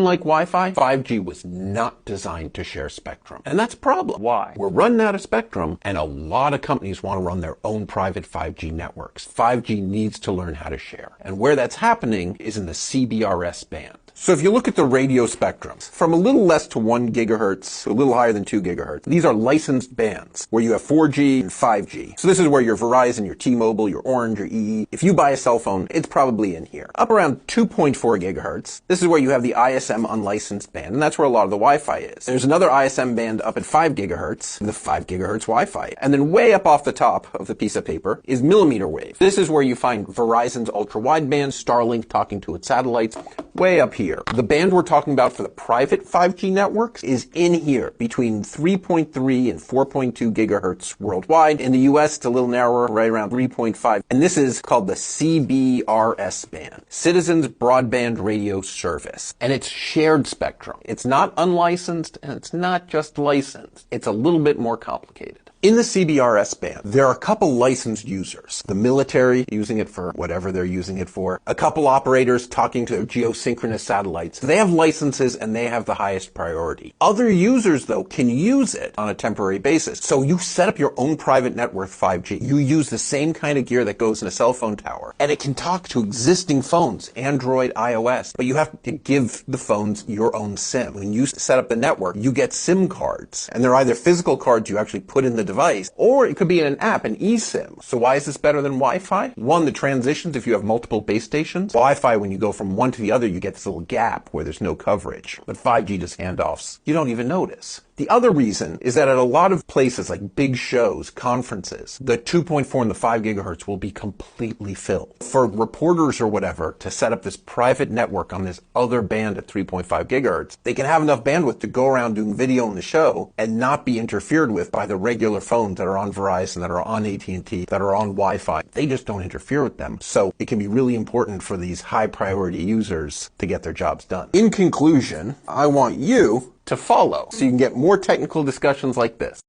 Unlike Wi-Fi, 5G was not designed to share spectrum. And that's a problem. Why? We're running out of spectrum, and a lot of companies want to run their own private 5G networks. 5G needs to learn how to share. And where that's happening is in the CBRS band. So if you look at the radio spectrums, from a little less to 1 gigahertz, a little higher than 2 gigahertz, these are licensed bands where you have 4G and 5G. So this is where your Verizon, your T-Mobile, your Orange, your EE, if you buy a cell phone, it's probably in here. Up around 2.4 gigahertz, this is where you have the ISM unlicensed band, and that's where a lot of the Wi-Fi is. There's another ISM band up at 5 gigahertz, the 5 gigahertz Wi-Fi. And then way up off the top of the piece of paper is millimeter wave. This is where you find Verizon's ultra-wideband, Starlink talking to its satellites, way up here. The band we're talking about for the private 5G networks is in here, between 3.3 and 4.2 gigahertz worldwide. In the US, it's a little narrower, right around 3.5. And this is called the CBRS band, Citizens Broadband Radio Service. And it's shared spectrum. It's not unlicensed, and it's not just licensed. It's a little bit more complicated. In the CBRS band, there are a couple licensed users. The military using it for whatever they're using it for. A couple operators talking to geosynchronous satellites. They have licenses and they have the highest priority. Other users, though, can use it on a temporary basis. So you set up your own private network 5G. You use the same kind of gear that goes in a cell phone tower. And it can talk to existing phones, Android, iOS. But you have to give the phones your own SIM. When you set up the network, you get SIM cards. And they're either physical cards you actually put in the device, or it could be in an app, an eSIM. So why is this better than Wi-Fi? One, the transitions, if you have multiple base stations. Wi-Fi, when you go from one to the other, you get this little gap where there's no coverage. But 5G just handoffs. You don't even notice. The other reason is that at a lot of places like big shows, conferences, the 2.4 and the 5 gigahertz will be completely filled. For reporters or whatever to set up this private network on this other band at 3.5 gigahertz, they can have enough bandwidth to go around doing video in the show and not be interfered with by the regular phones that are on Verizon, that are on AT&T, that are on Wi-Fi. They just don't interfere with them. So it can be really important for these high priority users to get their jobs done. In conclusion, I want you to follow so you can get more technical discussions like this.